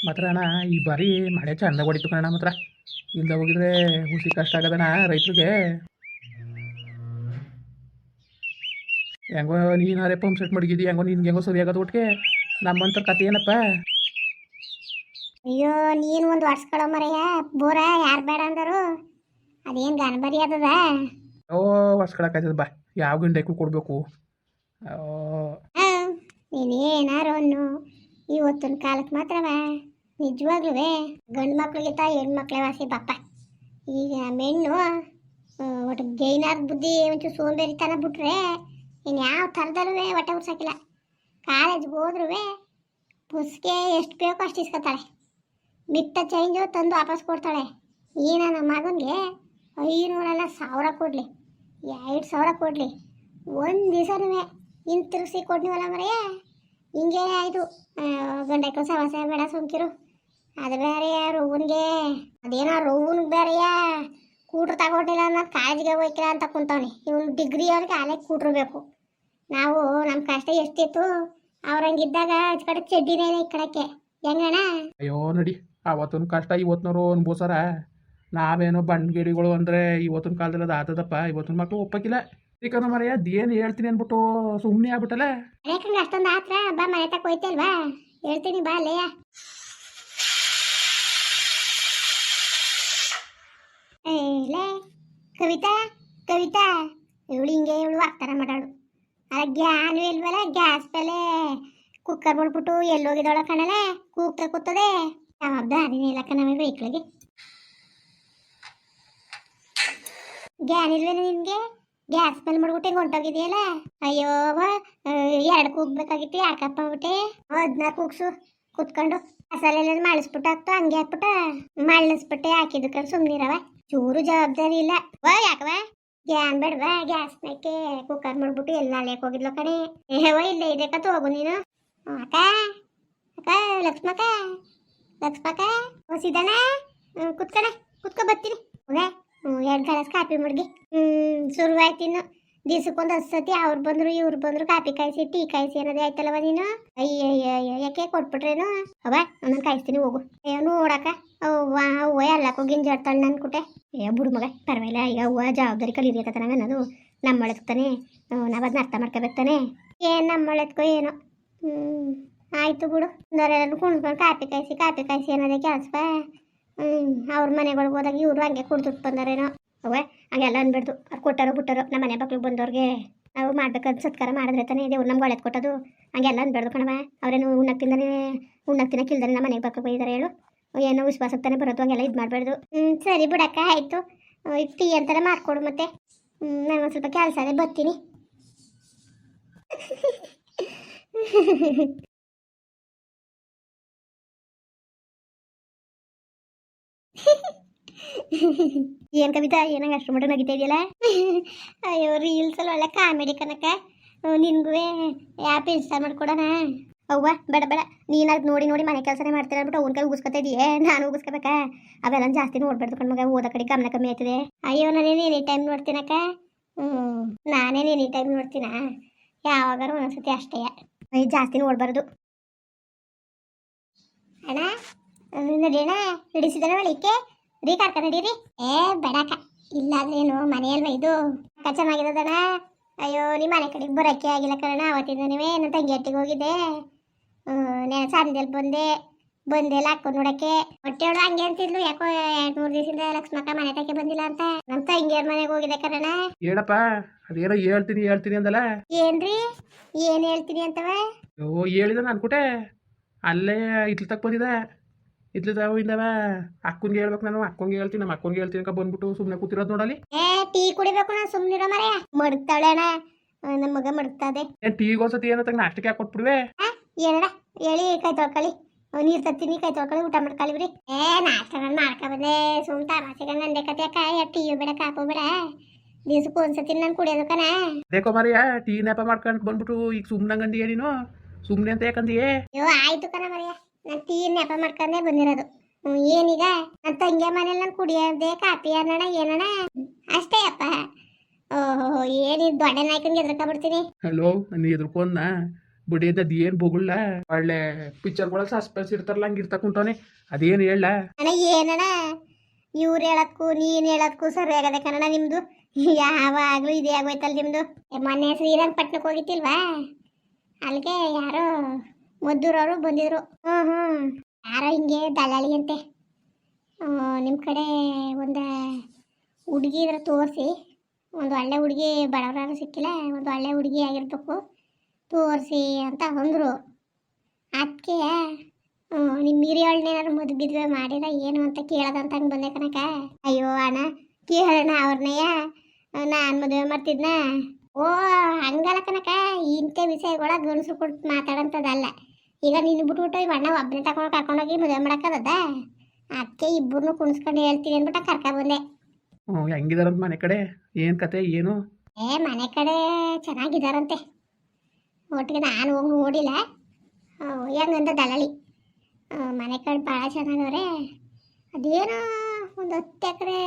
ಮಾತ್ರ ಅಣ್ಣ ಈ ಬಾರಿ ಮಳೆ ಚಂದ ಹೊಡಿತು ಕಣ ಮಾತ್ರ. ಇಲ್ದ ಹೋಗಿದ್ರೆ ಹುಸಿ ಕಷ್ಟ ಆಗದಣ್ಣ ರೈತರಿಗೆ. ಹೆಂಗೋ ನೀನಾರೇ ಪಂಪ್ ಸೆಟ್ ಮಡಗಿದಿ, ಹೆಂಗೋ ನಿನ್ಗೆ ಹೆಂಗೋ ಸರಿ ಆಗೋದು ಒಟ್ಟಿಗೆ. ನಮ್ಮಂತ ಕತೆ ಏನಪ್ಪ. ಅಯ್ಯೋ ನೀನು ಒಂದು ವರ್ಷಗಳ ಮರೆಯ ಬೋರ ಯಾರು ಬೇಡ ಅಂದರು. ಅದೇನು ಗಣಬರಿ ಅದದ. ಓ ವರ್ಷಗಳಕ್ಕಾಯ್ತದ ಬಾ, ಯಾವ ಗಂಟೆಗೂ ಕೊಡಬೇಕು. ನೀನೇನಾರು ಅನ್ನು ಇವತ್ತಿನ ಕಾಲಕ್ಕೆ ಮಾತ್ರವ ನಿಜವಾಗ್ಲೂ ಗಂಡು ಮಕ್ಳಿಗಿಂತ ಹೆಣ್ಮಕ್ಳೇ ವಾಸಿ ಬಾಪ. ಈಗ ಮೆಣ್ಣು ಒಟ್ಟು ಗೈನಾರ್ ಬುದ್ಧಿ ಒಂಚೂರು ಸೋಂಬೇರಿತನ ಬಿಟ್ರೆ ಇನ್ನು ಯಾವ ಥರದಲ್ಲೂ ಹೊಟ್ಟೆ ಉರ್ಸಕ್ಕಿಲ್ಲ. ಕಾಲೇಜ್ಗೆ ಹೋದ್ರೂ ಬುಸ್ಗೆ ಎಷ್ಟು ಬೇಕೋ ಅಷ್ಟು ಇಸ್ಕೊತಾಳೆ. ಮಿತ್ತ ಚೇಂಜು ತಂದು ವಾಪಸ್ ಕೊಡ್ತಾಳೆ. ಈ ನನ್ನ ಮಗನಿಗೆ 500 1000 ಕೊಡಲಿ, 2000 ಕೊಡಲಿ, ಒಂದು ದಿವಸನೂ ಹಿಂತಿರುಗಿಸಿ ಕೊಡ್ನಿವಲ್ಲ ಮರೆಯ. ಹಿಂಗೆ ಆಯಿತು. ಗಂಡಕ್ಕೆ ಸವಾಸ ಬೇಡ ಸುಮ್ಕಿರು. ಅದು ಬೇರೆ ರೋವನ್ಗೆ ಅದೇನೋ ರೋವನ್ಗೆ ಬೇರೆಯ ಕೂಟ್ರು ತಗೊಂಡಿಲ್ಲ ಅನ್ನೋದು ಕಾಲೇಜಿಗೆ ಹೋಯ್ಕಿಲ್ಲ ಅಂತ ಕುಂತವನೆ. ಇವನು ಡಿಗ್ರಿ ಅವ್ರಿಗೆ ಅಲ್ಲೇ ಕೂಟ್ರು. ನಾವು ನಮ್ಮ ಕಷ್ಟ ಎಷ್ಟಿತ್ತು ಅವ್ರಂಗಿದ್ದಾಗ ಅದ್ ಕಡೆ ಚಡ್ಡಿನೇ ಈ ಕಡೆಕ್ಕೆ ಹೆಂಗಣ. ಅಯ್ಯೋ ನಡಿ, ಅವತ್ತೊಂದು ಕಷ್ಟ ಇವತ್ತಿನವರು ಅನ್ಬೋಸಾರ. ನಾವೇನೋ ಬಂಡ್ಗಿಡಿಗಳು ಅಂದರೆ ಇವತ್ತಿನ ಕಾಲದಲ್ಲಿ ಅದು ಆತದಪ್ಪ. ಇವತ್ತಿನ ಮಕ್ಕಳು ಒಪ್ಪಕ್ಕಿಲ್ಲ. ಯಾಕಂದ್ರೆ ಮರೆಯ ಅದೇನು ಹೇಳ್ತೀನಿ ಅಂದ್ಬಿಟ್ಟು ಸುಮ್ಮನೆ ಆಗ್ಬಿಟ್ಟಲ್ಲ. ಯಾಕಂದ್ರೆ ಅಷ್ಟೊಂದು ಆತ್ರ ಬಾ ಮನೆ ತಕ್ಕ ಹೋಯ್ತಲ್ವಾ, ಹೇಳ್ತೀನಿ ಬಾ ಲೇಯ. ಲೇ ಕವಿತಾ ಕವಿತಾ, ಇವಳು ಹಿಂಗೆ ಇವಳು ಆಗ್ತಾರ ಮಾಡಾಳು. ಅಲ್ಲ ಗ್ಯಾನು ಇಲ್ವಲ್ಲ, ಗ್ಯಾಸ್ ಮೇಲೆ ಕುಕ್ಕರ್ ಬಿಡ್ಬಿಟ್ಟು ಎಲ್ಲೋಗಿದವಳ ಕಣಲ್ಲ, ಕೂಗ್ತಾ ಕೂತದೆ. ಜವಾಬ್ದಾರಿನೇ ಇಲ್ಲ ಕಣವೆ ವೆಹಿಕಲ್ಗೆ. ಗ್ಯಾನ್ ಇಲ್ವೇನು ನಿನ್ಗೆ? ಗ್ಯಾಸ್ ಮೇಲೆ ಮಾಡ್ಬಿಟ್ಟು ಹಿಂಗೆ ಹೊಂಟೋಗಿದೆಯಲ್ಲ. ಅಯ್ಯೋ 2 ಕೂಗ್ಬೇಕಾಗಿತ್ತು, ಯಾಕಪ್ಪ ಬಿಟ್ಟೆ? 14 ಕೂಗ್ಸು ಕುತ್ಕೊಂಡು. ಮಸಾಲೆ ಮಾಡಿಸ್ಬಿಟ್ಟು ಹಾಕ್ತು, ಹಂಗೆ ಹಾಕ್ಬಿಟ್ಟ ಮಳ್ಳಿಸ್ಬಿಟ್ಟೆ ಹಾಕಿದ್ದು ಕಡೆ ಸುಮ್ಮನಿರವ. ಚೂರು ಜವಾಬ್ದಾರಿ ಇಲ್ಲ. ಯಾಕವ ಗ್ಯಾನ್ ಬೇಡವಾ? ಗ್ಯಾಸ್ ಮೇಕೆ ಕುಕ್ಕರ್ ಮಾಡ್ಬಿಟ್ಟು ಎಲ್ಲ ಅಲ್ಲೇಕ್ ಹೋಗಿದ್ಲು ಕಣೆ. ಇಲ್ಲೇ ಇದಕ್ಕ ಹೋಗು ನೀನು. ಅಕ್ಕ ಅಕ್ಕ ಲಕ್ಷ್ಮಕ್ಕ ಲಕ್ಷ್ಮಕ್ಕ ಹೊಸಿದಣ ಕುತ್ಕಣ, ಕುತ್ಕೊ ಬರ್ತೀನಿ. ಹೋಗ 2 ಗ್ಲಾಸ್ ಕಾಫಿ ಮಡ್ಗಿ. ಶುರುವಾಯ್ತು ಇನ್ನು. ದಿವ್ಸಕ್ಕೊಂದು 10 ಸತಿ ಅವ್ರು ಬಂದ್ರು ಇವ್ರು ಬಂದ್ರು ಕಾಫಿ ಕಾಯಿಸಿ ಟೀ ಕಾಯಿಸಿ ಅನ್ನೋದೇ ಆಯ್ತಲ್ಲವ ನೀನು. ಅಯ್ಯಯ್ಯ ಯಾಕೆ ಕೊಟ್ಬಿಟ್ರೇನು? ಅವ ನಾನು ಕಾಯಿಸ್ತೀನಿ ಹೋಗು. ನೋಡಕ್ಕ ಅವ್ವ ಎಲ್ಲಕ್ಕೂ ಗಿಂಜಾಡ್ತಾಳೆ ನನ್ಕುಟೆ. ಬುಡು ಮಗ ಪರವಾಗಿಲ್ಲ. ಈಗ ಅವ್ವ ಜವಾಬ್ದಾರಿ ಕಲಿಬೇಕತ್ತ ನಂಗೆ ಅನ್ನೋದು. ನಮ್ಮೊಳಗ್ತಾನೆ ನಾವು ಅದನ್ನ ಅರ್ಥ ಮಾಡ್ಕೋಬೇಕ್ತಾನೆ. ಏನು ನಮ್ಮೊಳತ್ಕೋ ಏನೋ. ಆಯ್ತು ಬಿಡು. ನಾನು ಕುಣ್ಕೊಂಡು ಕಾಫಿ ಕಾಯಿಸಿ ಅನ್ನೋದೇ ಕೆಲಸ. ಅವ್ರ ಮನೆಗಳಿಗೆ ಹೋದಾಗ ಇವರು ಹಂಗೆ ಕುಡ್ದುಟ್ಟು ಬಂದಾರೇನೋ. ಅವ್ವ ಹಂಗೆಲ್ಲ ಅನ್ಬಿಡ್ದು. ಅವ್ರು ಕೊಟ್ಟಾರೋ ಬಿಟ್ಟಾರೋ ನಮ್ಮ ಮನೆ ಮಕ್ಳಿಗೆ ಬಂದವ್ರಿಗೆ ನಾವು ಮಾಡ್ಬೇಕಾದ ಸತ್ಕಾರ ಮಾಡಿದ್ರೆ ತಾನೇ ದೇವ್ರು ನಮ್ಗೆ ಒಳ್ಳೇದು ಕೊಟ್ಟದು. ಹಂಗೆಲ್ಲ ಅನ್ಬೇಡ್ದು ಕಣವ. ಅವ್ರೇನು ಉಣ್ಣಕ್ಕೆ ತಿನ್ನಕ್ಕಿಲ್ದಾನೆ ನಮ್ಮ ಮನೆಗೆ ಬಕ್ಕ ಬೈದಾರೆ ಹೇಳು. ಏನೋ ವಿಶ್ವಾಸಕ್ಕೆ ತಾನೇ ಬರೋದು, ಹಂಗೆಲ್ಲ ಇದು ಮಾಡಬೇಡ್ದು. ಸರಿ ಬಿಡಕ್ಕ ಆಯಿತು. ಟೀ ಅಂತಾನೆ ಮಾಡ್ಕೊಡು ಮತ್ತೆ. ನಾನು ಒಂದು ಸ್ವಲ್ಪ ಕೆಲಸ ಅದೇ ಬರ್ತೀನಿ. ಏನ್ ಕವಿತಾ ಏನಂಗ ಅಷ್ಟು ಮಟ್ಟ ನಗಿತಾ ಇದೆಯಲ್ಲ? ಅಯ್ಯೋ ರೀಲ್ಸ್ ಅಲ್ಲಿ ಒಳ್ಳೆ ಕಾಮಿಡಿ ಕನಕ. ನಿನ್ಗೂ ಆ್ಯಪ್ ಇನ್ಸ್ಟಾಲ್ ಮಾಡ್ಕೊಡೋಣ. ಅವ್ವ ಬೇಡ ಬೇಡ, ನೀನು ಅದು ನೋಡಿ ಮನೆ ಕೆಲಸನೇ ಮಾಡ್ತೀರ ಅಂದ್ಬಿಟ್ಟು ಅವ್ನ ಕೈ ಉಗಿಸ್ಕೊತಾ ಇದೆಯೇ, ನಾನು ಉಗಿಸ್ಕೋಬೇಕಾ? ಅವೆಲ್ಲ ಜಾಸ್ತಿ ನೋಡ್ಬಾರ್ದು ಕಣ್ಮಗ, ಓದೋ ಕಡೆ ಗಮನ ಕಮ್ಮಿ ಆಯ್ತದೆ. ಅಯ್ಯೋ ನಾನೇನು ಎನಿ ಟೈಮ್ ನೋಡ್ತೀನಕ್ಕ. ನಾನೇನು ಎನಿ ಟೈಮ್ ನೋಡ್ತೀನ? ಯಾವಾಗಾರು ಒಂದೊಂದ್ಸತಿ ಅಷ್ಟೇ. ಜಾಸ್ತಿ ನೋಡ್ಬಾರ್ದು. ಅಣ್ಣ ನಡಿಯಣ್ಣ, ಹಿಡಿಸಿದಣ ಒಳಿಕೆ ರೀ ಕಾರ್ಕ ನಡೀರಿ. ಬೇಡಕ್ಕ, ಇಲ್ಲಾದ್ರೇನು ಮನೆಯಲ್ವ ಇದು ಅಕ್ಕ ಚೆನ್ನಾಗಿರೋದಣ್ಣ. ಅಯ್ಯೋ ನಿಮ್ಮ ಮನೆ ಕಡೆಗೆ ಬರೋಕ್ಕೆ ಆಗಿಲ್ಲ ಕಣ. ಅವತ್ತಿಂದ ನೀವೇ ನನ್ನ ತಂಗಿ ಹಟ್ಟಿಗೆ ಹೋಗಿದ್ದೆ. ನಾನು ಸಂದೇಲಿ ಬಂದೆಲ್ಲ ಹಾಕೊಂಡು ನೋಡಕ್ಕೆ. ಹೊಟ್ಟೆವಳು ಹಂಗೆ ಅಂತಿದ್ಲು, ಯಾಕೋ 2-3 ದಿವಸದಿಂದ ಲಕ್ಷ್ಮಕ್ಕ ಮನೆ ತಕ್ಕೆ ಬಂದಿಲ್ಲ ಅಂತ. ನಮ್ಮ ತಂಗಿಯವ್ರ ಮನೆಗೆ ಹೋಗಿದ್ದೆ ಕಣ. ಹೇಳಪ್ಪ, ಅದೇನೋ ಹೇಳ್ತೀನಿ ಅಂದಲ್ಲ. ಏನ್ರಿ ಏನು ಹೇಳ್ತೀನಿ ಅಂತವ? ಓ ಹೇಳಿದ ಅನ್ಕೊಟ್ಟೆ. ಅಲ್ಲೇ ಇತ್ಲ ತಕ್ಕ ಬಂದಿದೆ. ಇತ್ಲದವ ಅಕ್ಕನ್ಗೆ ಹೇಳ್ಬೇಕು. ನಾನು ಅಕ್ಕನ್ಗೆ ಹೇಳ್ತೀನಿ, ನಮ್ಮ ಅಕ್ಕನ್ಗೆ ಹೇಳ್ತೀನಿ ಅಂತ ಬಂದ್ಬಿಟ್ಟು ಸುಮ್ಮನೆ ಕೂತಿರೋದು ನೋಡಲಿ. ಟೀ ಕುಡಿಬೇಕು. ನಾನು ಸುಮ್ಮನಿರೋ ಮರೆಯ ಮಡ್ತಾಳೆಣ್ಣ. ನಮ್ಮ ಮಗ ಮಡ್ತದೆ. ಏನು ಟೀಗೋಸತಿ ಏನೋ ತಗ ನಾಷ್ಟಕ್ಕೆ ಹಾಕೊಟ್ಬಿಡುವೆ. ಏನಡ ಹೇಳಿ, ಕೈ ತೊಳ್ಕೊಳ್ಳಿ. ನೀರು ತತ್ತೀನಿ, ಕೈ ತೊಳ್ಕೊಳ್ಳಿ, ಊಟ ಮಾಡ್ಕೊಳ್ಳಿ. ನಾಷ್ಟಗಳು ಮಾಡ್ಕೊಬಂದೆ. ಸುಮ್ ತಮಾಸೆಗೆ ನಂದೆ ಕತೆ ಅಕ್ಕ. ಟೀ ಬೇಡ ಕಾಪು ಬೇಡ, ದಿವ್ಸಕ್ಕೆ ಒಂದ್ಸತಿ ನಾನು ಕುಡಿಯೋದು ಕಣ. ಬೇಕೋ ಮರಿಯ ಟೀ ನೆಪ ಮಾಡ್ಕೊಂಡು ಬಂದ್ಬಿಟ್ಟು ಈಗ ಸುಮ್ಮನಂಗಂದಿಯೇ ನೀನು? ಸುಮ್ಮನೆ ಅಂತ ಯಾಕಂದಿಯೇ? ಅಯ್ಯೋ ಆಯ್ತು ಕಣ ಮರಿಯ, ನಾನು ಟೀ ನೆಪ ಮಾಡ್ಕೊಂಡೇ ಬಂದಿರೋದು. ಏನೀಗ ನನ್ನ ತಂಗಿಯ ಮನೇಲಿ ನಾನು ಕುಡಿಯೋದೇ ಕಾಪಿ ಅನ್ನೋಣ ಏನೋಣ ಅಷ್ಟೇ ಅಪ್ಪ. ಓಹೋ ಏನಿದು ದೊಡ್ಡ ನಾಯ್ಕಂಗೆ ಎದ್ರಕೊಂಡ್ಬಿಡ್ತೀನಿ. ಹಲೋ, ನಾನು ಎದ್ರಕೊಂಡ ಬಿಡಿಯದ ಅದೇನು ಬೊಗುಳ್ಳ ಒಳ್ಳೆ ಪಿಕ್ಚರ್ಗಳಲ್ಲಿ ಸಸ್ಪೆನ್ಸ್ ಇರ್ತಾರಲ್ಲ ಹಂಗೆ ಇರ್ತಾ ಕುಂತಾನೆ ಅದೇನು ಹೇಳ ಅಣ್ಣ ಏನಣ್ಣ ಇವ್ರು ಹೇಳೋದಕ್ಕೂ ನೀನು ಹೇಳೋದಕ್ಕೂ ಸರಿ ಆಗದೆ ಕನ್ನಡ ನಿಮ್ಮದು ಯಾವಾಗಲೂ ಇದೇ ಆಗೋಯ್ತಲ್ಲ ನಿಮ್ಮದು ಮೊನ್ನೆ ಶ್ರೀರಂಗಪಟ್ಟಣಕ್ಕೆ ಹೋಗಿತ್ತಿಲ್ವಾ ಅಲ್ಲಿಗೆ ಯಾರೋ ಮದ್ದೂರವರು ಬಂದಿದ್ರು ಯಾರೋ ಹಿಂಗೆ ದಲ್ಲಾಳಿ ಅಂತೆ ನಿಮ್ಮ ಕಡೆ ಒಂದು ಹುಡುಗಿ ಇದ್ರೆ ತೋರಿಸಿ ಒಂದು ಒಳ್ಳೆ ಹುಡುಗಿ ಬಡವರಾರು ಸಿಕ್ಕಿಲ್ಲ ಒಂದು ಒಳ್ಳೆ ಹುಡುಗಿ ಆಗಿರ್ಬೇಕು ತೋರಿಸಿ ಅಂತ ಅಂದರು ಅದಕ್ಕೆ ನಿಮ್ಮ ಹಿರಿಯಳನ್ನೇನಾದ್ರು ಮದುವೆ ಮಾಡಿದ ಏನು ಅಂತ ಕೇಳೋದಂತ ಹಂಗೆ ಬಂದೆ ಕನಕ ಅಯ್ಯೋ ಅಣ್ಣ ಕೇಳೋಣ ಅವ್ರನ್ನೆಯ ನಾನು ಮದುವೆ ಮಾಡ್ತಿದ್ನ ಓ ಹಂಗಲ್ಲ ಕನಕ ಇಂಥ ವಿಷಯಗಳ ಗಣಸರು ಕೊಟ್ಟು ಮಾತಾಡೋಂಥದ್ದಲ್ಲ ಈಗ ನೀನು ಬಿಟ್ಬಿಟ್ಟು ಇವ್ ಅಣ್ಣ ಒಬ್ಬನೇ ತಗೊಂಡು ಕರ್ಕೊಂಡೋಗಿ ಮದುವೆ ಮಾಡೋಕ್ಕದ ಅದಕ್ಕೆ ಇಬ್ಬರನ್ನು ಕುಣಿಸ್ಕೊಂಡು ಹೇಳ್ತೀನಿ ಅಂದ್ಬಿಟ್ಟು ಕರ್ಕೊಂಡ್ಬಂದೆ ಹೆಂಗಿದಾರಂತ ಮನೆ ಕಡೆ ಏನು ಕತೆ ಏನು ಮನೆ ಕಡೆ ಚೆನ್ನಾಗಿದ್ದಾರಂತೆ ಒಟ್ಟಿಗೆ ನಾನು ಹೋಗಿ ನೋಡಿಲ್ಲ ಹೆಂಗಂತ ದಲ್ಲಾಳಿ ಮನೆ ಕಡೆ ಭಾಳ ಚೆನ್ನಾಗವ್ರೆ ಅದೇನೋ ಒಂದು 10 ಎಕರೆ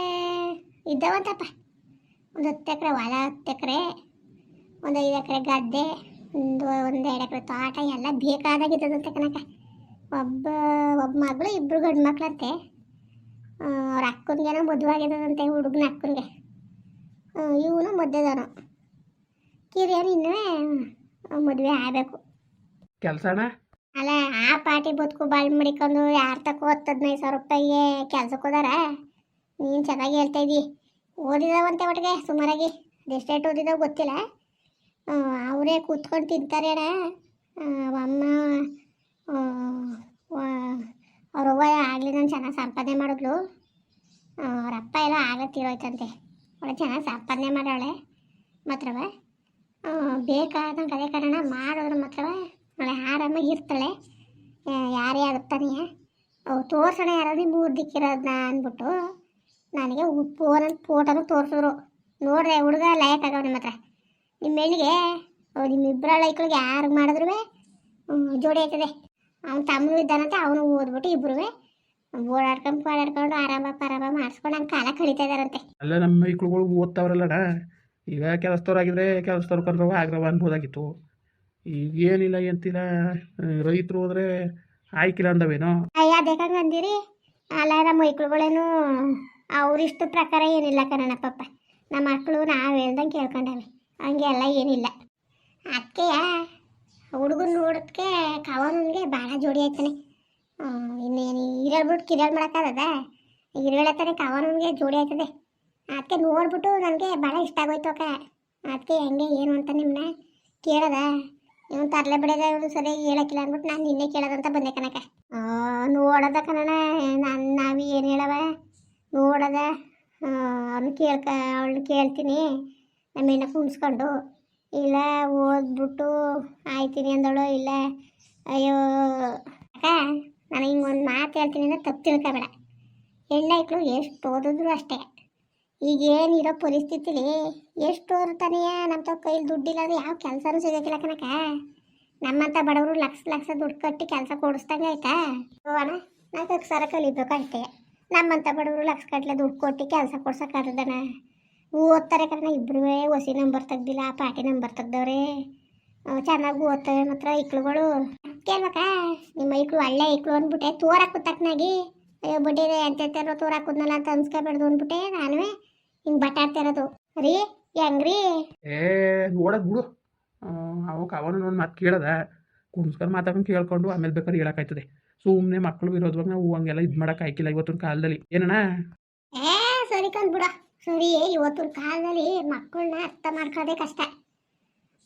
ಇದ್ದಾವಂತಪ್ಪ ಒಂದು 10 ಎಕರೆ ಹೊಲ 10 ಎಕರೆ ಒಂದು 5 ಎಕರೆ ಗದ್ದೆ ಒಂದು 2 ಎಕರೆ ತೋಟ ಎಲ್ಲ ಬೇಕಾದಾಗಿದ್ದದಂತೆ ಕನಕ ಒಬ್ಬ ಮಗಳು 2 ಗಂಡು ಮಕ್ಳಂತೆ ಅವ್ರ ಅಕ್ಕನಿಗೇನೋ ಮದುವೆ ಆಗಿದ್ದದಂತೆ ಹುಡುಗನ ಅಕ್ಕನಿಗೆ ಇವನು ಮಧ್ಯದವನು ಕಿರಿಯನು ಇನ್ನೂ ಮದುವೆ ಆಗಬೇಕು ಕೆಲಸ ಅಣ್ಣ ಅಲ್ಲ ಆ ಪಾರ್ಟಿ ಬದುಕು ಬಾಳ್ ಮಡಿಕೊಂಡು ಯಾರು ತಕೋ 10-15 ಸಾವಿರ ರೂಪಾಯಿಗೆ ಕೆಲ್ಸಕ್ಕೆ ಹೋದಾರ ನೀನು ಚೆನ್ನಾಗಿ ಹೇಳ್ತಾ ಇದ್ದಿ ಓದಿದಾವಂತೆ ಒಟ್ಟಿಗೆ ಸುಮಾರಾಗಿ ಅದೆಷ್ಟೇಟು ಓದಿದಾವ ಗೊತ್ತಿಲ್ಲ ಅವರೇ ಕೂತ್ಕೊಂಡು ತಿಂತಾರೆ ಅಮ್ಮ ಅವ್ರವ್ವ ಆಗಲಿ ನಾನು ಚೆನ್ನಾಗಿ ಸಂಪಾದನೆ ಮಾಡಿದ್ಲು ಅವರಪ್ಪ ಎಲ್ಲ ಆಗತ್ತಿರೋಯ್ತಂತೆ ಅವಳು ಚೆನ್ನಾಗಿ ಸಂಪಾದನೆ ಮಾಡವಳೆ ಮಾತ್ರವ ಬೇಕಾದಂಗೆ ಅದೇ ಕಾರಣ ಮಾಡಿದ್ರು ಮಾತ್ರವ ಅವಳೆ ಆರಾಮಾಗಿ ಇರ್ತಾಳೆ ಯಾರೇ ಆಗುತ್ತಾನೆ ತೋರ್ಸೋಣ ಯಾರಾದ್ರೂ 3 ದಿಕ್ಕಿರೋದನ್ನ ಅಂದ್ಬಿಟ್ಟು ನನಗೆ ಫೋನಲ್ಲಿ ಫೋಟೋನು ತೋರಿಸಿದ್ರು ನೋಡ್ರೆ ಹುಡುಗ ಲಯಕ್ ಆಗವ ನಿಮ್ಮ ಹತ್ರ ನಿಮ್ಮ ಹೆಣ್ಣಿಗೆ ನಿಮ್ಮಿಬ್ಬರ ಲೈಕ್ಳಿಗೆ ಯಾರು ಮಾಡಿದ್ರು ಜೋಡಿ ಆಯ್ತದೆ ಅವ್ನ ತಮ್ಮನೂ ಇದ್ದಾನಂತೆ ಅವನು ಓದ್ಬಿಟ್ಟು ಇಬ್ಬರು ಓಡಾಡ್ಕೊಂಡು ಆರಾಮ ಮಾಡಿಸ್ಕೊಂಡು ಹಂಗೆ ಕಾಲ ಕಳೀತಾ ಇದಾರಂತೆ ಅಲ್ಲ ನಮ್ಮ ಮೈಕ್ಳುಗಳು ಓದ್ತಾವ್ರಲ್ಲಣ್ಣ ಈಗ ಕೆಲಸದವ್ರಾಗಿದ್ರೆ ಕೆಲಸದವ್ರು ಕರ್ರವ ಆಗ್ರವ ಅನ್ಬೋದಾಗಿತ್ತು ಈಗ ಏನಿಲ್ಲ ಎಂತಿಲ್ಲ ರೈತರು ಹೋದ್ರೆ ಆಯ್ಕಿಲ್ಲ ಅಂದವೇನೋ ಅಯ್ಯ ಅದಕ್ಕಂಗೆ ಅಂದಿರಿ ಅಲ್ಲ ನಮ್ಮ ಮೈಕ್ಳುಗಳೇನು ಅವ್ರಿಷ್ಟು ಪ್ರಕಾರ ಏನಿಲ್ಲ ಕಣಣ್ಣ ಪಾಪ ನಮ್ಮ ಮಕ್ಕಳು ನಾವು ಹೇಳ್ದಂಗೆ ಕೇಳ್ಕೊಂಡವೆ ಹಂಗೆ ಎಲ್ಲ ಏನಿಲ್ಲ ಅದಕ್ಕೆ ಹುಡುಗನ ನೋಡೋದಕ್ಕೆ ಕವನಿಗೆ ಭಾಳ ಜೋಡಿ ಆಯ್ತಾನೆ ಇನ್ನೇನು ಹಿರಿಯಳ್ಬಿಟ್ಟು ಕಿರಿಯಲ್ ಮಾಡೋಕ್ಕಾಗದ ಹಿರಿಯಳತ್ತಾನೆ ಕವನಿಗೆ ಜೋಡಿ ಆಯ್ತದೆ ಅದಕ್ಕೆ ನೋಡ್ಬಿಟ್ಟು ನನಗೆ ಭಾಳ ಇಷ್ಟ ಆಗೋಯ್ತು ಅಕ್ಕ ಅದಕ್ಕೆ ಹೆಂಗೆ ಏನು ಅಂತ ನಿಮ್ಮನ್ನ ಕೇಳದ ಇವನು ತರಲೆ ಬಿಡೋದು ಸರಿಯಾಗಿ ಹೇಳಕ್ಕಿಲ್ಲ ಅಂದ್ಬಿಟ್ಟು ನಾನು ನಿನ್ನೆ ಕೇಳೋದಂತ ಬಂದೆ ಕನಕ ನೋಡೋದ ಕಣ ನಾವು ಏನು ಹೇಳವ ನೋಡೋದ ಅವಳನ್ನ ಕೇಳ್ತೀನಿ ನಮ್ಮ ಹೆಣ್ಣ ಕುಣಿಸ್ಕೊಂಡು ಇಲ್ಲ ಓದ್ಬಿಟ್ಟು ಆಯ್ತೀನಿ ಅಂದಳು ಇಲ್ಲ ಅಯ್ಯೋ ಅಕ್ಕ ನಾನು ಹಿಂಗೆ ಒಂದು ಮಾತು ಹೇಳ್ತೀನಿ ಅಂದರೆ ತಪ್ಪು ತಿಳ್ಕೊಬೇಡ ಹೆಣ್ಣೈಕ್ಳು ಎಷ್ಟು ಓದಿದ್ರು ಅಷ್ಟೇ ಈಗೇನಿರೋ ಪರಿಸ್ಥಿತಿಲಿ ಎಷ್ಟು ಓದ್ತಾನೆಯ ನಮ್ಮ ತಮ್ಮ ಕೈಲಿ ದುಡ್ಡಿಲ್ಲ ಅಂದರೆ ಯಾವ ಕೆಲಸನೂ ಸಿಗೋಕ್ಕಿಲ್ಲ ಕನಕ ನಮ್ಮಂಥ ಬಡವರು ಲಕ್ಷ ದುಡ್ಡು ಕಟ್ಟಿ ಕೆಲಸ ಕೊಡಿಸ್ದಂಗೆ ಆಯ್ತಾ ಅಣ್ಣ ನಾವು ಸರ ಕಲಿಬೇಕು ಅಷ್ಟೇ ನಮ್ಮಂಥ ಬಡವರು ಲಕ್ಷ ಗಟ್ಟಲೆ ದುಡ್ಡು ಕೊಟ್ಟು ಕೆಲಸ ಕೊಡ್ಸೋಕ್ಕಾಗದಣ್ಣ ಓದ್ತಾರೆ ಕಣ ಇಬ್ಬರೂ ಹೊಸಿ ನಂಬರ್ ತೆಗ್ದಿಲ್ಲ ಪಾಟಿ ನಂಬರ್ ತೆಗ್ದವ್ರೆ ಚೆನ್ನಾಗಿ ಓದ್ತವೆ ಮಾತ್ರ ಇಕ್ಳುಗಳು ಕೇಳ್ಬೇಕಾ ನಿಮ್ಮ ಐಕ್ಳು ಒಳ್ಳೆ ಐಕ್ಳು ಅಂದ್ಬಿಟ್ಟೆ ತೋರಾಕ್ ಕೂತಕ್ನಾಗಿ ಅಯ್ಯೋ ಬಡ್ಡಿ ಎಂತೆಂತಾರೋ ತೋರಾಕುದ್ನಲ್ಲ ಅಂತ ಅನ್ಸ್ಕೊಬೇಡ್ದು ಅಂದ್ಬಿಟ್ಟೆ ನಾನು ಹಿಂಗೆ ಬಟಾಡ್ತಾ ಇರೋದು ರೀ ಹೆಂಗ್ರಿ ನೋಡೋದು ಬಿಡು ಅವನು ಒಂದು ಮಾತು ಕೇಳದ ಕುಣಿಸ್ಕೊಂಡು ಮಾತಾಡ್ಕೊಂಡು ಕೇಳ್ಕೊಂಡು ಆಮೇಲೆ ಬೇಕಾದ್ರೆ ಹೇಳೋಕ್ಕಾಯ್ತದೆ ಸುಮ್ಮನೆ ಮಕ್ಕಳು ಇರೋದ್ವಾಗ ನಾವು ಹಂಗೆಲ್ಲ ಇದು ಮಾಡೋಕೆ ಆಯ್ಕಿಲ್ಲ ಇವತ್ತಿನ ಕಾಲದಲ್ಲಿ ಏನಣ್ಣ ಸರಿ ಕಂದ್ಬಿಡ ಸರಿ ಇವತ್ತಿನ ಕಾಲದಲ್ಲಿ ಮಕ್ಕಳನ್ನ ಅರ್ಥ ಮಾಡ್ಕೊಳ್ಳೋದೇ ಕಷ್ಟ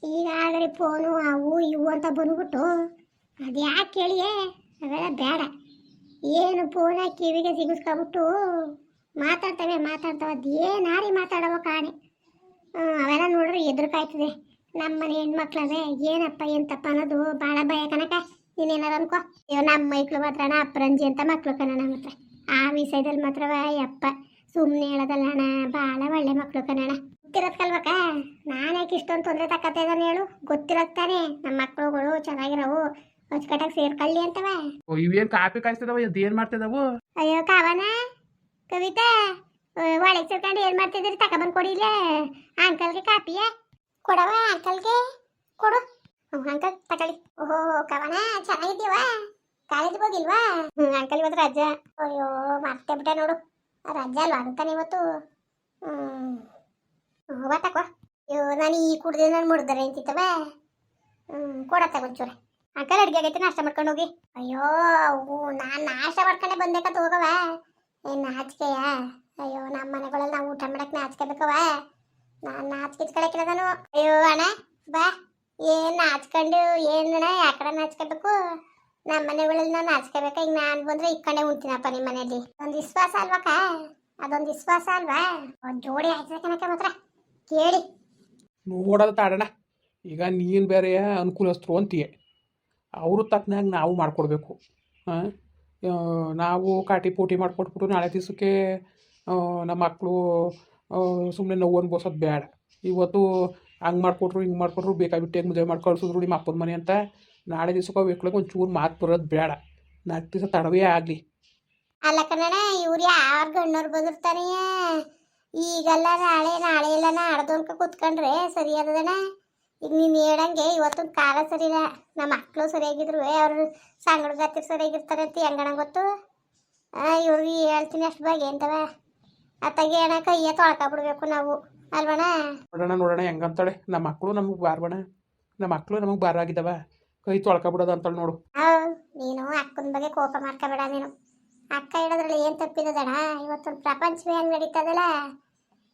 ಈಗಾಗಲೇ ಫೋನು ಅವು ಇವು ಅಂತ ಬಂದ್ಬಿಟ್ಟು ಅದು ಯಾಕೆ ಕೇಳಿಯೇ ಅವೆಲ್ಲ ಬೇಡ ಏನು ಫೋನ ಕಿವಿಗೆ ಸಿಗಿಸ್ಕೊಬಿಟ್ಟು ಮಾತಾಡ್ತವೆ ಅದೇನಾರಿ ಮಾತಾಡೋ ಕಾಣೆ ಅವೆಲ್ಲ ನೋಡ್ರಿ ಎದುರುಕಾಯ್ತದೆ ನಮ್ಮನೆ ಹೆಣ್ಮಕ್ಳವೆ ಏನಪ್ಪ ಎಂತಪ್ಪ ಅನ್ನೋದು ಭಾಳ ಭಯ ಕನಕ ನೀನೇನಾರು ಅನ್ಕೋ ಅಯ್ಯೋ ನಮ್ಮ ಮೈಕ್ಳು ಮಾತ್ರಣ ಅಪ್ರಂಜಿ ಅಂತ ಮಕ್ಳು ಕಣ ಮಾತ್ರ ಆ ವಿಷಯದಲ್ಲಿ ಮಾತ್ರವ ಯಪ್ಪ ಸುಮ್ಮನೆ ಹೇಳೋದಲ್ಲಣ್ಣ ಭಾಳ ಒಳ್ಳೆ ಮಕ್ಳು ಕಣಣ್ಣ ಗೊತ್ತಿರೋದ್ಕಲ್ವಕ್ಕ ನಾನು ಯಾಕೆ ಇಷ್ಟೊಂದು ತೊಂದರೆ ತಕ್ಕತ್ತೆ ಇದ್ದಾನೆ ಹೇಳು ಗೊತ್ತಿರೋದು ತಾನೆ ನಮ್ಮ ಮಕ್ಳುಗಳು ಚೆನ್ನಾಗಿರೋವು ಅಚ್ಚುಕಟ್ಟಾಗಿ ಸೇರ್ಕೊಳ್ಳಿ ಅಂತವ ಇವೇನು ಕಾಪಿ ಕಾಯಿಸ್ತದವ ಅದೇನು ಮಾಡ್ತಿದಾವು ಅಯ್ಯೋ ಕಾವನ ಕವಿತಾ ಒಳಗೆ ಸೇರ್ಕೊಂಡು ಏನು ಮಾಡ್ತಿದ್ದೀರಿ ತಗೊಬಂದು ಕೊಡಿ ಇಲ್ಲೇ ಅಂಕಲ್ಗೆ ಕಾಪಿಯ ಕೊಡವ ಅಂಕಲ್ಗೆ ಕೊಡು ಅಂಕಲ್ ತಗೊಳ್ಳಿ. ಓಹೋ ಕವನ ಚೆನ್ನಾಗಿದ್ದೀವ? ಕಾಲೇಜ್ಗೆ ಹೋಗಿಲ್ವಾ? ಅಂಕಲ್ ಇವತ್ತು ರಜಾ. ಅಯ್ಯೋ ಮರ್ತೇ ಬಿಟ್ಟೆ ನೋಡು, ರಜಾ ಅಲ್ವಾ ಅಂತಾನೆ ಇವತ್ತು. ತಕೋ. ಅಯ್ಯೋ ನಾನು ಈ ಕುಡ್ದೆ ನಾನು ಮುಡ್ದರೆ ಅಂತಿತ್ತವ. ಕೊಡತ್ತ ಒಂಚೂರು. ಅಂಕಲ್ ಅಡ್ಗೆ ಆಗೈತೆ, ನಾಷ್ಟ ಮಾಡ್ಕೊಂಡು ಹೋಗಿ. ಅಯ್ಯೋ ನಾನು ನಾಷ್ಟ ಮಾಡ್ಕೊಂಡೆ ಬಂದೇಕಂತ ಹೋಗವ, ಏನ್ ನಾಚಿಕೆಯ? ಅಯ್ಯೋ ನಮ್ಮ ಮನೆಗಳಲ್ಲಿ ನಾವು ಊಟ ಮಾಡಕ್ ನಾಚ್ಕೋಬೇಕವ, ನಾನು ನಾಚಿಕೆಚ್ಕೊಳಕಿಲ್ಲ ನಾನು. ಅಯ್ಯೋ ಅಣ್ಣ ಬಾ, ಏನ್ ನಾಚ್ಕೊಂಡು ಏನಣ್ಣ ಯಾಕಡೆ ನಾಚ್ಕೋಬೇಕು? ನಮ್ಮ ಮನೆಗಳಲ್ಲಿ ನಾವು ನಾಚ್ಕೋಬೇಕ? ಈಗ ನಾನು ಬಂದ್ರೆ ಇಕ್ಕಂಡೆ ಉಣ್ತೀನಪ್ಪ ನಿಮ್ಮ ಮನೆಯಲ್ಲಿ. ಒಂದು ವಿಶ್ವಾಸ ಅಲ್ವಕ್ಕ, ಅದೊಂದು ವಿಶ್ವಾಸ ಅಲ್ವಾ? ಒಂದು ಜೋಡಿ ಆಯ್ತದೆ ಕಣಕ್ಕೆ ಮಾತ್ರ ಕೇಳಿ ನೋಡೋದು ತಾಡೋಣ. ಈಗ ನೀನು ಬೇರೆ ಅನುಕೂಲಸ್ಥರು ಅಂತೀಯ, ಅವರು ತಕ್ಕನಾಗ ನಾವು ಮಾಡಿಕೊಡ್ಬೇಕು. ಹಾಂ, ನಾವು ಕಾಟಿ ಪೋಟಿ ಮಾಡಿಕೊಟ್ಬಿಟ್ಟು ನಾಳೆ ದಿವಸಕ್ಕೆ ನಮ್ಮ ಮಕ್ಕಳು ಸುಮ್ಮನೆ ನೋವು ಅನ್ಬೋಸೋದು ಬೇಡ. ಇವತ್ತು ಹಂಗೆ ಮಾಡಿಕೊಟ್ರು ಹಿಂಗೆ ಮಾಡಿಕೊಟ್ರು ಬೇಕಾಬಿಟ್ಟು ಹೆಂಗೆ ಮದುವೆ ಮಾಡಿ ಕಳ್ಸಿದ್ರು ನಿಮ್ಮ ಅಪ್ಪನ ಮನೆ ಅಂತ ನಾಳೆ ದಿವಸಕ್ಕೆ ಬೇಕು ಒಂಚೂರು ಮಾತು ಬರೋದು ಬೇಡ. 4 ದಿವಸ ತಡವೇ ಆಗಲಿ. ಅಲ್ಲ ಕನ್ನಡ, ಇವ್ರು ಯಾರು ಗಣ್ಣವ್ರು ಬಂದಿರ್ತಾನೆ ಈಗಲ್ಲ ನಾಳೆ, ನಾಳೆ ಇಲ್ಲ ನಾಡ್ದು ಅನ್ಕ ಕೂತ್ಕೊಂಡ್ರೆ ಸರಿ ಅದದಣ್ಣ. ಈಗ ನೀನು ಹೇಳಂಗೆ ಇವತ್ತೊಂದು ಕಾಲ ಸರಿಲ್ಲ, ನಮ್ಮ ಮಕ್ಕಳು ಸರಿಯಾಗಿದ್ರು ಅವ್ರು ಸಂಗಡಗತ್ತಿರ ಸರಿಯಾಗಿರ್ತಾರೆ ಅಂತ ಹೆಂಗಣ ಗೊತ್ತು? ಇವ್ರಿಗೆ ಹೇಳ್ತೀನಿ ಅಷ್ಟು ಬಗ್ಗೆ ಅಂತವ ಅತ್ತಾಗೆ ಅಣ್ಣ ಕೈಯ ತೊಳ್ಕೊಬಿಡ್ಬೇಕು ನಾವು ಅಲ್ವಣ? ನೋಡೋಣ ಹೆಂಗಂತಾಳೆ. ನಮ್ಮ ಮಕ್ಕಳು ನಮಗೆ ಬಾರ್ಬಣ, ನಮ್ಮ ಮಕ್ಕಳು ನಮಗೆ ಬಾರ ಆಗಿದ್ದಾವ, ಕೈ ತೊಳ್ಕೊಬಿಡೋದು ಅಂತಾಳೆ ನೋಡು. ನೀನು ಅಕ್ಕನ ಬಗ್ಗೆ ಕೋಪ ಮಾಡ್ಕೋಬೇಡ ನೀನು. ಅಕ್ಕ ಹೇಳೋದ್ರಲ್ಲಿ ಏನು ತಪ್ಪಿದದಣ? ಇವತ್ತೊಂದು ಪ್ರಪಂಚವೇ ಹೆಂಗೆ ನಡೀತದಲ್ಲ,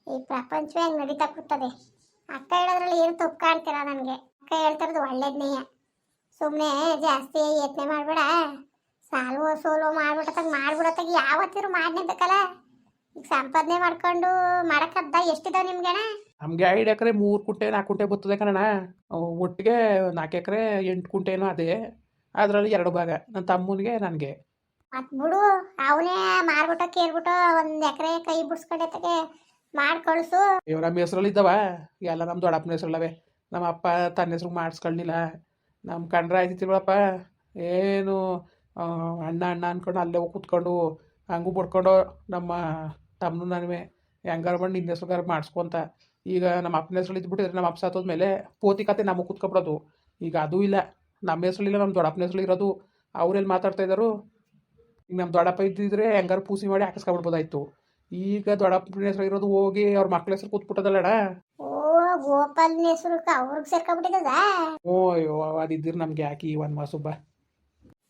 ಈ ಪ್ರಪಂಚವೇ ಹೆಂಗೆ ನಡೀತಾ ಕೂತದೆ. ಅಕ್ಕ ಹೇಳೋದ್ರಲ್ಲಿ ಏನು ತಪ್ಪು ಕಾಣ್ತೀರ ನನಗೆ. ಅಕ್ಕ ಹೇಳ್ತಿರೋದು ಒಳ್ಳೇದನ್ನೇ, ಸುಮ್ಮನೆ ಜಾಸ್ತಿ ಯತ್ನೆ ಮಾಡಬೇಡ. ಸಾಲ್ವೋ ಸೋಲೋ ಮಾಡ್ಬಿಡತ್ತಾಗ ಮಾಡ್ಬಿಡತ್ತಾಗ ಯಾವತ್ತಿರು ಮಾಡಲೇಬೇಕಲ್ಲ. ಈಗ ಸಂಪಾದನೆ ಮಾಡ್ಕೊಂಡು ಮಾಡಕ್ಕದ್ದ ಎಷ್ಟಿದಾವೆ ನಿಮ್ಗೆಣ? ನಮಗೆ 5 ಎಕರೆ 3 ಕುಂಟೆ 4 ಕುಂಟೆ ಬರ್ತದೆ ಕಣಣ್ಣ. ಒಟ್ಟಿಗೆ 4 ಎಕರೆ 8 ಕುಂಟೆನೂ ಅದೇ, ಅದರಲ್ಲಿ 2 ಭಾಗ ನನ್ನ ತಮ್ಮನಿಗೆ ನನಗೆ. ಮತ್ ಬಿಡು, ಅವನೇ ಮಾರ್ಬಿಟ್ಟು ಕೇರ್ಬಿಟ್ಟು 1 ಎಕರೆ ಕೈ ಬಿಡ್ಸ್ಕೊಂಡೈತಗೆ ಮಾಡಿ ಕಳಿಸು. ಇವ್ರ ನಮ್ಮ ಹೆಸ್ರಲ್ಲಿ ಇದ್ದಾವ ಎಲ್ಲ, ನಮ್ಮ ದೊಡ್ಡಪ್ಪನ ಹೆಸ್ರಲ್ಲವೆ. ನಮ್ಮ ಅಪ್ಪ ತನ್ನ ಹೆಸ್ರಿಗೆ ಮಾಡಿಸ್ಕೊಳ್ಳಿಲ್ಲ. ನಮ್ಮ ಕಂಡ್ರೆ ಆಯ್ತಿಲ್ವಪ್ಪ, ಏನು ಅಣ್ಣ ಅಣ್ಣ ಅಂದ್ಕೊಂಡು ಅಲ್ಲೇ ಹೋಗಿ ಕೂತ್ಕೊಂಡು ಹಂಗೂ ಬಿಡ್ಕೊಂಡು ನಮ್ಮ ತಮ್ಮನು ನನವೇ ಹೆಂಗಾರು ಮಾಡಿ ನಿನ್ನ ಹೆಸ್ರುಗಾರ ಮಾಡಿಸ್ಕೊಂತ. ಈಗ ನಮ್ಮ ಅಪ್ಪನ ಹೆಸ್ರಲ್ಲಿ ಇದ್ಬಿಟ್ಟಿದ್ರೆ ನಮ್ಮ ಅಪ್ಪ ಸತ್ತೋದ್ಮೇಲೆ ಪೋತಿ ಕತೆ ನಮಗೆ ಕೂತ್ಕೊಬಿಡೋದು. ಈಗ ಅದೂ ಇಲ್ಲ, ನಮ್ಮ ಹೆಸ್ರಲ್ಲಿಲ್ಲ, ನಮ್ಮ ದೊಡ್ಡಪ್ಪನ ಹೆಸ್ರಲ್ಲಿ ಇರೋದು. ಅವರೆಲ್ಲಿ ಮಾತಾಡ್ತಾ ಇದ್ದಾರು? ಈಗ ನಮ್ಮ ದೊಡ್ಡಪ್ಪ ಇದ್ದಿದ್ರೆ ಹೆಂಗಾರು ಪೂಸಿ ಮಾಡಿ ಹಾಕಿಸ್ಕೊಬಿಡ್ಬೋದಾಯ್ತು. ಈಗ ದೊಡ್ಡಪ್ಪನ ಹೆಸ್ರು ಇರೋದು ಹೋಗಿ ಅವ್ರ ಮಕ್ಳ ಹೆಸ್ರು ಕೂತ್ಬಿಟ್ಟದಲ್ಲಡ. ಓ ಗೋಪಾಲನ ಹೆಸರು ಅವ್ರಿಗೆ ಸೇರ್ಕೊಬಿಟ್ಟಿದ? ಓ ಅಯ್ಯೋ, ಅದಿದ್ದಿರು ನಮ್ಗೆ ಯಾಕೆ ಈ ಒಂದು ಮಾಸುಬ್ಬ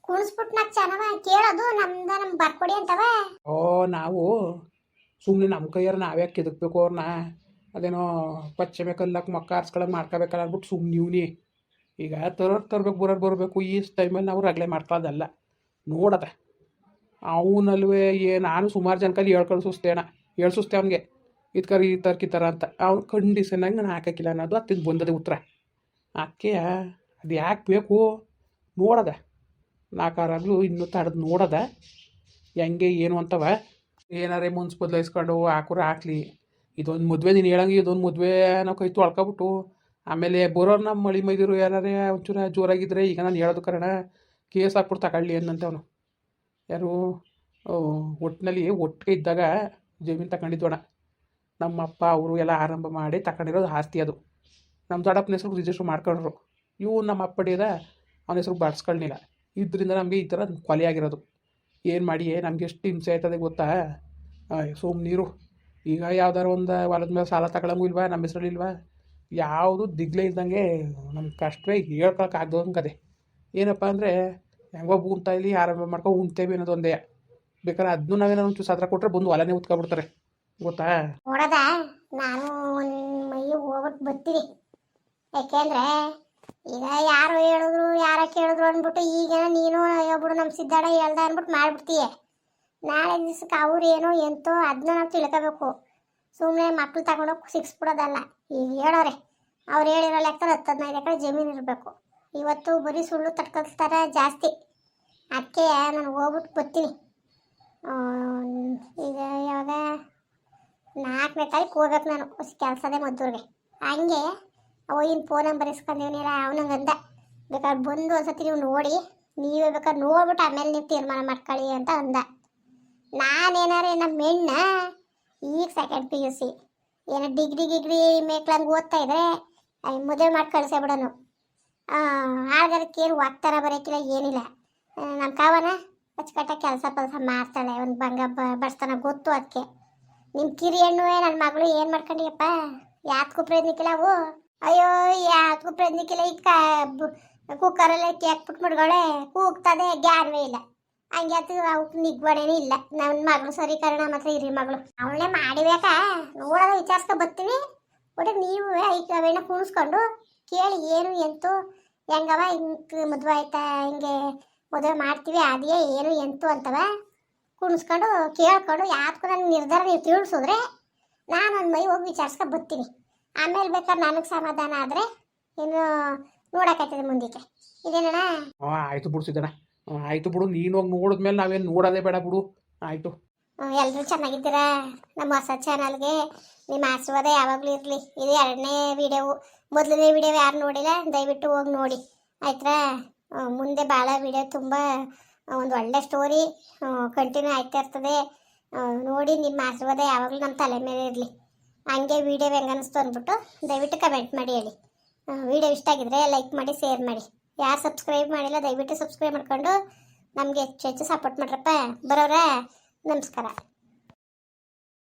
ಕುಣಿಸ್ಬಿಟ್ಟು ನಾಕ್ ಚೆನ್ನಾಗ ಕೇಳೋದು ನಮ್ಗೆ ಬರ್ಕೊಡಿ ಅಂತವ. ಓ ನಾವು ಸುಮ್ಮನೆ ನಮ್ಮ ಕೈಯಾರ ನಾವೇ ಕೆದಕ್ಬೇಕು ಅವ್ರನ್ನ, ಅದೇನೋ ಪಶ್ಚಿಮ ಕಲ್ಲಕ್ಕೆ ಮಕ್ಕ ಆರ್ಸ್ಕೊಳಕ್ಕೆ ಮಾಡ್ಕೋಬೇಕಲ್ಲ ಅಂದ್ಬಿಟ್ಟು ಸುಮ್ಮನೆ ನೀವ್ನಿ. ಈಗ ತರಬೇಕು ಬರಬೇಕು ಈ ಟೈಮಲ್ಲಿ ನಾವು ರಗಳೆ ಮಾಡ್ಕೊಳ್ಳೋದಲ್ಲ. ನೋಡತ್ತೆ ಅವನಲ್ವೇ ನಾನು ಸುಮಾರು ಜನಕಲ್ಲಿ ಹೇಳ್ಕಳ್ಸುಸ್ತೆ ಅಣ್ಣ, ಹೇಳ್ಸುಸ್ತೆ ಅವ್ನಿಗೆ ಇದ್ಕರಿ ಈ ಥರ ಅಂತ. ಅವ್ನು ಕಂಡೀಷನ್ನಾಗಿ ನಾನು ಹಾಕೋಕ್ಕಿಲ್ಲ ಅನ್ನೋದು ಅತ್ತಿದ್ದು ಬಂದದೆ ಉತ್ತರ. ಅಕ್ಕೆ ಅದು ಯಾಕೆ ಬೇಕು ನೋಡದ, 4 ಆರಾಗಲೂ ಇನ್ನೂ ತಡೆದು ನೋಡದ ಹೆಂಗೆ ಏನು ಅಂತವ. ಏನಾರೇ ಮುನ್ಸ್ ಬದಲಾಯಿಸ್ಕೊಂಡು ಹಾಕೋರು ಹಾಕ್ಲಿ. ಇದೊಂದು ಮದುವೆ ನೀನು ಹೇಳಂಗೆ, ಇದೊಂದು ಮದುವೆ ನಾವು ಕೈ ತೊಳ್ಕೊಬಿಟ್ಟು ಆಮೇಲೆ ಬರೋರು ನಮ್ಮ ಮಳಿ ಮೈದಿರು ಯಾರೇ ಒಂಚೂರು ಜೋರಾಗಿದ್ದರೆ ಈಗ ನಾನು ಹೇಳೋದು ಕಾರಣ ಕೇಸ್ ಹಾಕ್ಬಿಟ್ಟು ತಗೊಳ್ಳಿ ಅನ್ನಂತೆ ಅವನು. ಯಾರು ಒಟ್ಟಿನಲ್ಲಿ ಒಟ್ಟಿಗೆ ಇದ್ದಾಗ ಜಮೀನು ತಗೊಂಡಿದ್ದೋಣ ನಮ್ಮ ಅಪ್ಪ ಅವರು ಎಲ್ಲ ಆರಂಭ ಮಾಡಿ ತಗೊಂಡಿರೋದು ಆಸ್ತಿ. ಅದು ನಮ್ಮ ದೊಡ್ಡಪ್ಪನ ಹೆಸ್ರು ರಿಜಿಸ್ಟ್ರ್ ಮಾಡ್ಕೊಂಡ್ರು. ಇವು ನಮ್ಮ ಅಪ್ಪಡಿಯದ ಅವನ ಹೆಸ್ರು ಬಾಡಿಸ್ಕೊಳ್ಳಿಲ್ಲ. ಇದರಿಂದ ನಮಗೆ ಈ ಥರ ಕೊಲೆ ಆಗಿರೋದು. ಏನು ಮಾಡಿ ನಮ್ಗೆ ಎಷ್ಟು ಹಿಂಸೆ ಆಯ್ತದೆ ಗೊತ್ತಾ? ನೀರು ಈಗ ಯಾವ್ದಾರು ಒಂದು ಹೊಲದ ಮೇಲೆ ಸಾಲ ತಗೊಳಂಗೂ ಇಲ್ವಾ, ನಮ್ಮ ಹೆಸ್ರಲ್ಲಿ ಇಲ್ವಾ, ಯಾವುದು ದಿಗ್ಲೇ ಇದ್ದಂಗೆ ನಮ್ಮ ಕಷ್ಟವೇ ಹೇಳ್ಕೊಳಕ್ಕೆ ಆಗ್ದಂಗದೆ. ಏನಪ್ಪ ಅಂದರೆ ಹೆಂಗೋ ಉಣ್ತಾ ಇಲ್ಲಿ ಆರಂಭ ಮಾಡ್ಕೊಂಡು ಉಣ್ತೇವೆ ಅನ್ನೋದು ಒಂದೇ. ಬೇಕಾದ್ರೆ ಅದನ್ನು ನಾವೇನೋ ಒಂಚೂರು ಸತ್ರ ಕೊಟ್ಟರೆ ಬಂದು ಹೊಲನೇ ಉತ್ಕೊಬಿಡ್ತಾರೆ ಗೊತ್ತಾ? ನೋಡದ ನಾನು ಒಂದು ಮೈ ಹೋಗ್ಬಿಟ್ಟು ಬರ್ತೀನಿ. ಯಾಕೆಂದ್ರೆ ಈಗ ಯಾರು ಹೇಳಿದ್ರು ಯಾರ ಕೇಳಿದ್ರು ಅಂದ್ಬಿಟ್ಟು ಈಗ ನೀನು ಒಬ್ಬರು ನಮ್ಮ ಸಿದ್ದಾಡ ಹೇಳ್ದ ಅಂದ್ಬಿಟ್ಟು ಮಾಡ್ಬಿಡ್ತೀಯ. ನಾಳೆ ದಿವ್ಸಕ್ಕೆ ಅವ್ರು ಏನೋ ಎಂತೋ ಅದನ್ನ ನಾವು ತಿಳ್ಕೋಬೇಕು. ಸುಮ್ಮನೆ ಮಕ್ಳು ತಗೊಂಡೋಗಿ ಸಿಕ್ಸ್ಬಿಡೋದಲ್ಲ. ಈಗ ಹೇಳೋರೆ ಅವ್ರು ಹೇಳಿರೋ ಲೆಕ್ಕ 10-15 ಎಕರೆ ಜಮೀನು ಇರಬೇಕು. ಇವತ್ತು ಬರೀ ಸುಳ್ಳು ತಡ್ಕೊಳ್ತಾರೆ ಜಾಸ್ತಿ. ಅದಕ್ಕೆ ನಾನು ಹೋಗ್ಬಿಟ್ಟು ಬರ್ತೀನಿ. ಈಗ ಯಾವಾಗ 4ನೇ ತಾರೀಕು ಹೋಗ್ಬೇಕು ನಾನು ಕೆಲಸದೇ ಮದ್ದೂರಿಗೆ. ಹಂಗೆ ಅವಾಗಿನ ಫೋನ್ ನಂಬರ್ ಇಸ್ಕೊಂಡಿವನಿಲ್ಲ ಅವನಂಗೆ ಅಂದ, ಬೇಕಾದ್ರೆ ಬಂದು ಒಂದ್ಸತಿ ನೀವು ನೋಡಿ, ನೀವೇ ಬೇಕಾದ್ರೆ ನೋಡ್ಬಿಟ್ಟು ಆಮೇಲೆ ನೀವು ತೀರ್ಮಾನ ಮಾಡ್ಕೊಳ್ಳಿ ಅಂತ ಅಂದ. ನಾನೇನಾರು ನಮ್ಮ ಹೆಣ್ಣ ಈಗ 2nd PUC ಏನೋ ಡಿಗ್ರಿ ಮೇಕ್ಲಂಗೆ ಓದ್ತಾ ಇದ್ರೆ ಮದುವೆ ಮಾಡಿ ಕಳಿಸೇ ಬಿಡೋನು. ಆಳ್ಗಾರಕ್ಕೆ ಏನು ವಾಗ್ತಾರ ಬರೋಕ್ಕಿಲ್ಲ ಏನಿಲ್ಲ. ನಮ್ಮ ಕಾವನ ಅಚ್ಚುಕಟ್ಟ ಕೆಲಸ ಪಲ್ಸ ಮಾಡ್ತಾಳೆ, ಒಂದು ಬಡಿಸ್ತಾನ ಗೊತ್ತು ಅದಕ್ಕೆ. ನಿಮ್ಮ ಕಿರಿ ಹೆಣ್ಣು ನನ್ನ ಮಗಳು ಏನು ಮಾಡ್ಕೊಂಡಿಯಪ್ಪ, ಯಾತ್ಗೂ ಪ್ರಯತ್ನಕ್ಕಿಲ್ಲ ಅವು. ಅಯ್ಯೋ ಯಾತ್ಗೂ ಪ್ರಯತ್ನಕ್ಕಿಲ್ಲ. ಈಗ ಕುಕ್ಕರಲ್ಲೇ ಹಾಕ್ಬಿಟ್ಟು ಮುಡ್ಗಳೇ ಕೂಗ್ತದೆ, ಜ್ಞಾನವೇ ಇಲ್ಲ. ಹಂಗೆ ಅದು ಅವಕ್ಕೆ ನಿಗ್ವಡೇನೇ ಇಲ್ಲ. ನನ್ನ ಮಗಳು ಸರಿ ಕಾರಣ ಮಾತ್ರ ಹಿರಿ ಮಗಳು ಅವಳನ್ನೇ ಮಾಡಿಬೇಕಾ ನೋಡೋದ ವಿಚಾರಿಸ್ಕೊ ಬರ್ತೀವಿ. ಒಟ್ಟು ನೀವು ಅವೇನ ಕೂರಿಸ್ಕೊಂಡು ಕೇಳಿ ಏನು ಎಂತು ಹೆಂಗವ, ಹಿಂಗೆ ಮದುವೆ ಆಯ್ತಾ, ಹಿಂಗೆ ಮದುವೆ ಮಾಡ್ತೀವಿ ಅದೇ ಏನು ಎಂತು ಅಂತವ ಕುಣಿಸ್ಕೊಂಡು ಕೇಳ್ಕೊಂಡು ಯಾತ್ಗೂ ನನ್ನ ನಿರ್ಧಾರ ನೀವು ತಿಳಿಸಿದ್ರೆ ನಾನು ಒಂದು ಮೈ ಹೋಗಿ ವಿಚಾರಿಸ್ಕೊ ಬರ್ತೀನಿ. ಆಮೇಲೆ ಬೇಕಾದ್ರೆ ನನಗೆ ಸಮಾಧಾನ ಆದರೆ ಇನ್ನು ನೋಡೋಕ್ಕಾಯ್ತದೆ ಮುಂದಕ್ಕೆ. ಇದೇನಣ್ಣ? ಆಯಿತು ಬಿಡು ಸಿದ್ದಣ್ಣ, ಆಯಿತು ಬಿಡು. ನೀನು ಹೋಗಿ ನೋಡಿದ್ಮೇಲೆ ನಾವೇನು ನೋಡೋದೇ ಬೇಡ ಬಿಡು. ಆಯಿತು. ಎಲ್ಲರೂ ಚೆನ್ನಾಗಿದ್ದೀರಾ? ನಮ್ಮ ಹೊಸ ಚಾನಲ್ಗೆ ನಿಮ್ಮ ಆಶೀರ್ವಾದ ಯಾವಾಗಲೂ ಇರಲಿ. ಇದು 2ನೇ ವಿಡಿಯೋವು. ಮೊದಲನೇ ವಿಡಿಯೋ ಯಾರು ನೋಡಿಲ್ಲ ದಯವಿಟ್ಟು ಹೋಗಿ ನೋಡಿ ಆಯ್ತಾ. ಮುಂದೆ ಭಾಳ ವಿಡಿಯೋ ತುಂಬ ಒಂದು ಒಳ್ಳೆ ಸ್ಟೋರಿ ಕಂಟಿನ್ಯೂ ಆಗ್ತಾ ಇರ್ತದೆ. ನೋಡಿ ನಿಮ್ಮ ಆಶೀರ್ವಾದ ಯಾವಾಗಲೂ ನಮ್ಮ ತಲೆ ಮೇಲೆ ಇರಲಿ. ಹಂಗೆ ವಿಡಿಯೋ ಹೆಂಗೆ ಅನ್ನಿಸ್ತು ಅಂದ್ಬಿಟ್ಟು ದಯವಿಟ್ಟು ಕಮೆಂಟ್ ಮಾಡಿ ಹೇಳಿ. ವಿಡಿಯೋ ಇಷ್ಟ ಆಗಿದ್ರೆ ಲೈಕ್ ಮಾಡಿ, ಶೇರ್ ಮಾಡಿ. ಯಾರು ಸಬ್ಸ್ಕ್ರೈಬ್ ಮಾಡಿಲ್ಲ ದಯವಿಟ್ಟು ಸಬ್ಸ್ಕ್ರೈಬ್ ಮಾಡ್ಕೊಂಡು ನಮಗೆ ಹೆಚ್ಚು ಹೆಚ್ಚು ಸಪೋರ್ಟ್ ಮಾಡ್ರಪ್ಪ. ಬರೋರಾ, ನಮಸ್ಕಾರ.